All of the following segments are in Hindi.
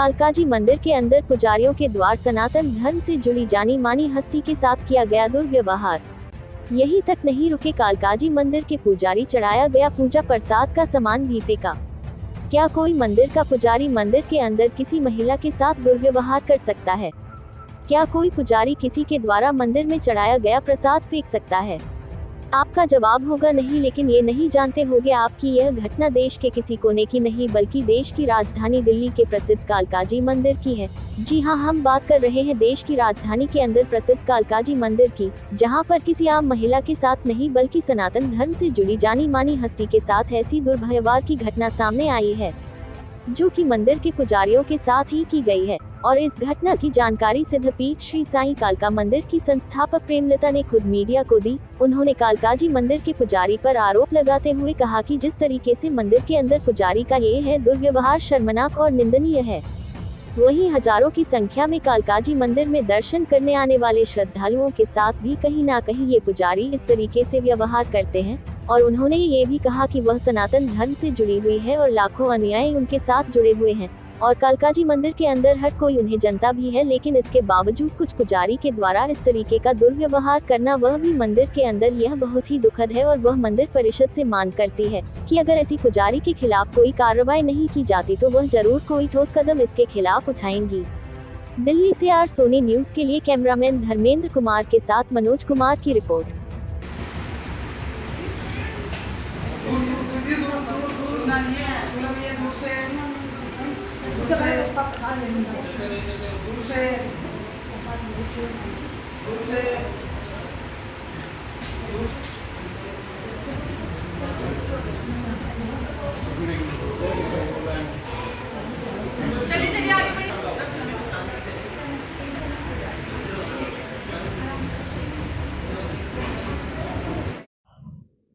कालकाजी मंदिर के अंदर पुजारियों के द्वार सनातन धर्म से जुड़ी जानी मानी हस्ती के साथ किया गया दुर्व्यवहार। यही तक नहीं रुके, कालकाजी मंदिर के पुजारी चढ़ाया गया पूजा प्रसाद का सामान भी फेंका। क्या कोई मंदिर का पुजारी मंदिर के अंदर किसी महिला के साथ दुर्व्यवहार कर सकता है? क्या कोई पुजारी किसी के द्वारा मंदिर में चढ़ाया गया प्रसाद फेंक सकता है? आपका जवाब होगा नहीं, लेकिन ये नहीं जानते होंगे आप कि यह घटना देश के किसी कोने की नहीं बल्कि देश की राजधानी दिल्ली के प्रसिद्ध कालकाजी मंदिर की है। जी हां, हम बात कर रहे हैं देश की राजधानी के अंदर प्रसिद्ध कालकाजी मंदिर की, जहां पर किसी आम महिला के साथ नहीं बल्कि सनातन धर्म से जुड़ी जानी मानी हस्ती के साथ ऐसी दुर्व्यवहार की घटना सामने आई है, जो कि मंदिर के पुजारियों के साथ ही की गई है। और इस घटना की जानकारी सिद्धपीठ श्री साईं कालका मंदिर की संस्थापक प्रेमलता ने खुद मीडिया को दी। उन्होंने कालकाजी मंदिर के पुजारी पर आरोप लगाते हुए कहा कि जिस तरीके से मंदिर के अंदर पुजारी का ये है दुर्व्यवहार शर्मनाक और निंदनीय है। वहीं हजारों की संख्या में कालकाजी मंदिर में दर्शन करने आने वाले श्रद्धालुओं के साथ भी कहीं ना कहीं ये पुजारी इस तरीके से व्यवहार करते हैं। और उन्होंने ये भी कहा कि वह सनातन धर्म से जुड़ी हुई है और लाखों अनुयायी उनके साथ जुड़े हुए हैं और कालकाजी मंदिर के अंदर हर कोई उन्हें जनता भी है, लेकिन इसके बावजूद कुछ पुजारी के द्वारा इस तरीके का दुर्व्यवहार करना, वह भी मंदिर के अंदर, यह बहुत ही दुखद है। और वह मंदिर परिषद से मांग करती है कि अगर ऐसी पुजारी के खिलाफ कोई कार्रवाई नहीं की जाती तो वह जरूर कोई ठोस कदम इसके खिलाफ उठाएंगी। दिल्ली से आर सोनी न्यूज के लिए कैमरामैन धर्मेंद्र कुमार के साथ मनोज कुमार की रिपोर्ट।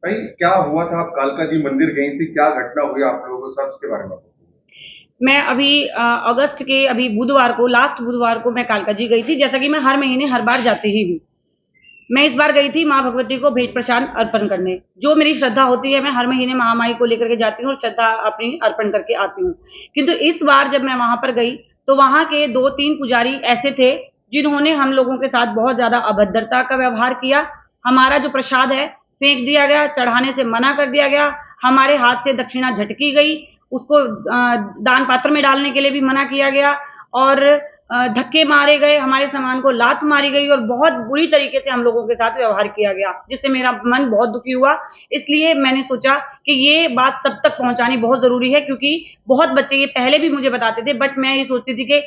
भाई क्या हुआ था? आप कालकाजी मंदिर गई थी, क्या घटना हुई आप लोगों के साथ, उसके बारे में? मैं अभी अगस्त के बुधवार को, लास्ट बुधवार को मैं कालकाजी गई थी। जैसा कि मैं हर महीने हर बार जाती ही हूँ। मैं इस बार गई थी माँ भगवती को भेंट प्रसाद अर्पण करने। जो मेरी श्रद्धा होती है, मैं हर महीने महामाई को लेकर के जाती हूँ और श्रद्धा अपनी अर्पण करके आती हूँ। किंतु इस बार जब मैं वहां पर गई तो वहां के 2-3 पुजारी ऐसे थे जिन्होंने हम लोगों के साथ बहुत ज्यादा अभद्रता का व्यवहार किया। हमारा जो प्रसाद है फेंक दिया गया, चढ़ाने से मना कर दिया गया, हमारे हाथ से दक्षिणा झटकी गई, उसको दान पात्र में डालने के लिए भी मना किया गया और धक्के मारे गए, हमारे सामान को लात मारी गई और बहुत बुरी तरीके से हम लोगों के साथ व्यवहार किया गया, जिससे मेरा मन बहुत दुखी हुआ। इसलिए मैंने सोचा कि ये बात सब तक पहुंचानी बहुत जरूरी है, क्योंकि बहुत बच्चे ये पहले भी मुझे बताते थे, बट मैं ये सोचती थी कि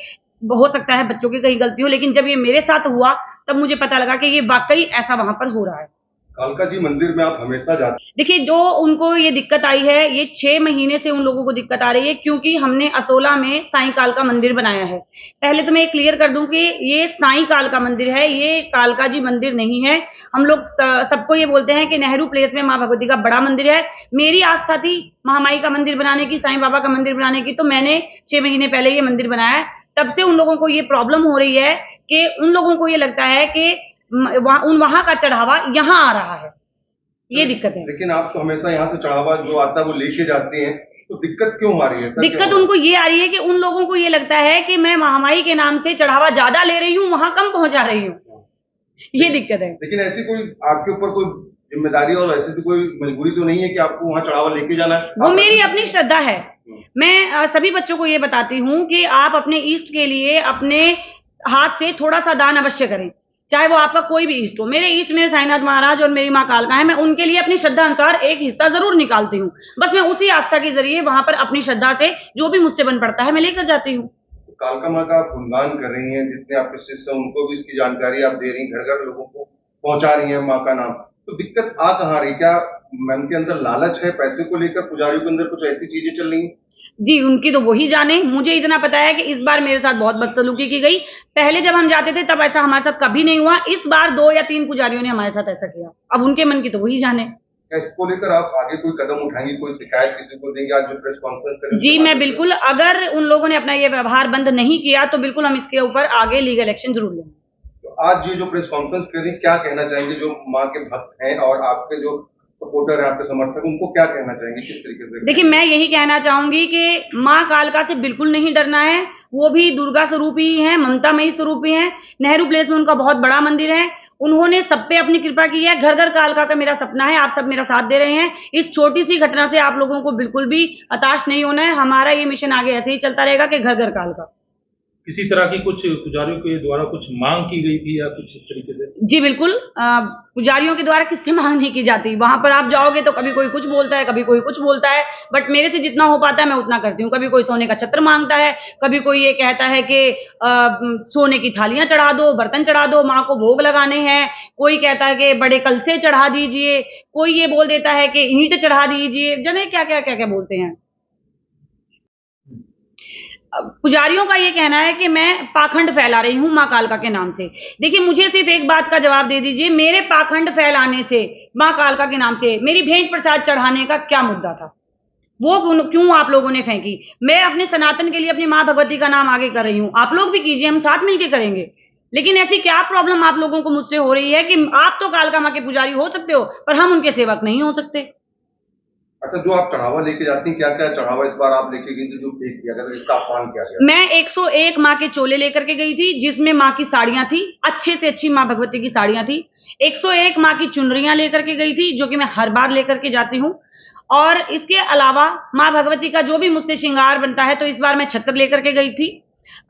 हो सकता है बच्चों की कहीं गलती हो, लेकिन जब ये मेरे साथ हुआ तब मुझे पता लगा कि ये वाकई ऐसा वहां पर हो रहा है। कालकाजी मंदिर में आप हमेशा जाते? देखिए, जो उनको ये दिक्कत आई है, ये 6 महीने से उन लोगों को दिक्कत आ रही है, क्योंकि हमने असोला में साईं कालका मंदिर बनाया है। पहले तो मैं ये क्लियर कर दूं कि ये साईं कालका मंदिर है, ये कालकाजी मंदिर नहीं है। हम लोग सबको ये बोलते हैं कि नेहरू प्लेस में माँ भगवती का बड़ा मंदिर है। मेरी आस्था थी महामाई का मंदिर बनाने की, साईं बाबा का मंदिर बनाने की, तो मैंने 6 महीने पहले ये मंदिर बनाया। तब से उन लोगों को ये प्रॉब्लम हो रही है कि उन लोगों को ये लगता है कि वहां का चढ़ावा यहाँ आ रहा है, ये दिक्कत है। लेकिन आप तो हमेशा यहाँ से चढ़ावा जो आता है वो लेके जाते हैं, तो दिक्कत क्यों आ रही है? दिक्कत उनको ये आ रही है कि उन लोगों को ये लगता है कि मैं महामाई के नाम से चढ़ावा ज्यादा ले रही हूँ, वहां कम पहुंचा रही हूँ, ये दिक्कत है। लेकिन ऐसी कोई आपके ऊपर कोई जिम्मेदारी और ऐसी तो कोई मजबूरी तो नहीं है कि आपको वहाँ चढ़ावा लेके जाना है? वो मेरी अपनी श्रद्धा है। मैं सभी बच्चों को ये बताती हूँ कि आप अपने इष्ट के लिए अपने हाथ से थोड़ा सा दान अवश्य करें, चाहे वो आपका कोई भी इष्ट हो। मेरे इष्ट मेरे साईनाथ महाराज और मेरी माँ कालका है, मैं उनके लिए अपनी श्रद्धा अनुसार एक हिस्सा जरूर निकालती हूँ। बस मैं उसी आस्था के जरिए वहां पर अपनी श्रद्धा से जो भी मुझसे बन पड़ता है मैं लेकर जाती हूँ। कालका माँ का आप गुणगान कर रही हैं, जितने आपके शिष्य हैं उनको भी इसकी जानकारी आप दे रही हैं, घर घर लोगों को पहुंचा रही हैं माँ का नाम, तो दिक्कत आ कहाँ रही? क्या मन के अंदर लालच है पैसे को लेकर? पुजारियों के अंदर कुछ ऐसी चीजें चल रही हैं? जी, उनकी तो वही जाने। मुझे इतना पता है कि इस बार मेरे साथ बहुत बदसलूकी की गई। पहले जब हम जाते थे तब ऐसा हमारे साथ कभी नहीं हुआ। इस बार 2 या 3 पुजारियों ने हमारे साथ ऐसा किया। अब उनके मन की तो वही जाने। इसको लेकर आप आगे कोई कदम उठाएंगे, कोई शिकायत किसी को देंगे? आज जो प्रेस कॉन्फ्रेंस करेंगे? जी, मैं बिल्कुल, अगर उन लोगों ने अपना ये व्यवहार बंद नहीं किया तो बिल्कुल हम इसके ऊपर आगे लीगल एक्शन जरूर लेंगे। तो आज ये जो प्रेस कॉन्फ्रेंस करें, क्या कहना चाहेंगे जो माँ के भक्त हैं और आपके जो सपोर्टर है, आपके समर्थक, उनको क्या कहना चाहेंगे, किस तरीके से? देखिए, मैं यही कहना चाहूंगी कि माँ कालका से बिल्कुल नहीं डरना है। वो भी दुर्गा स्वरूप ही है, ममतामयी स्वरूप ही है। नेहरू प्लेस में उनका बहुत बड़ा मंदिर है। उन्होंने सब पे अपनी कृपा की है। घर घर कालका का मेरा सपना है। आप सब मेरा साथ दे रहे हैं। इस छोटी सी घटना से आप लोगों को बिल्कुल भी हताश नहीं होना है। हमारा ये मिशन आगे ऐसे ही चलता रहेगा कि घर घर कालका। किसी तरह की कुछ पुजारियों के द्वारा कुछ मांग की गई थी या कुछ इस तरीके से? जी बिल्कुल, पुजारियों के द्वारा किससे मांग नहीं की जाती। वहां पर आप जाओगे तो कभी कोई कुछ बोलता है, कभी कोई कुछ बोलता है, बट मेरे से जितना हो पाता है मैं उतना करती हूँ। कभी कोई सोने का छत्र मांगता है, कभी कोई ये कहता है कि सोने की थालियां चढ़ा दो, बर्तन चढ़ा दो, माँ को भोग लगाने हैं। कोई कहता है कि बड़े कलसे चढ़ा दीजिए, कोई ये बोल देता है कि ईंट चढ़ा दीजिए, जाने क्या क्या क्या क्या बोलते हैं। पुजारियों का ये कहना है कि मैं पाखंड फैला रही हूं मां कालका के नाम से। देखिए, मुझे सिर्फ एक बात का जवाब दे दीजिए, मेरे पाखंड फैलाने से मां कालका के नाम से मेरी भेंट प्रसाद चढ़ाने का क्या मुद्दा था? वो क्यों आप लोगों ने फेंकी? मैं अपने सनातन के लिए अपनी मां भगवती का नाम आगे कर रही हूं। आप लोग भी कीजिए, हम साथ मिलकर करेंगे। लेकिन ऐसी क्या प्रॉब्लम आप लोगों को मुझसे हो रही है कि आप तो कालका मां के पुजारी हो सकते हो, पर हम उनके सेवक नहीं हो सकते? अच्छा, जो आप चढ़ावा लेके जाती हैं, क्या क्या चढ़ावा इस बार आप लेके गई थी जो फेंक किया गया, इसका अपमान किया गया? मैं 101 माँ के चोले लेकर के गई थी, जिसमें माँ की साड़ियां थी, अच्छे से अच्छी माँ भगवती की साड़ियां थी। 101 माँ की चुनरियां लेकर के गई थी, जो कि मैं हर बार लेकर के जाती हूँ। और इसके अलावा माँ भगवती का जो भी मुझसे श्रृंगार बनता है, तो इस बार मैं छत्र लेकर के गई थी।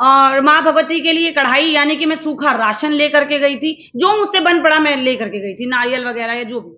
और माँ भगवती के लिए कढ़ाई, यानी कि मैं सूखा राशन लेकर के गई थी। जो मुझसे बन पड़ा मैं लेकर के गई थी, नारियल वगैरह या जो भी।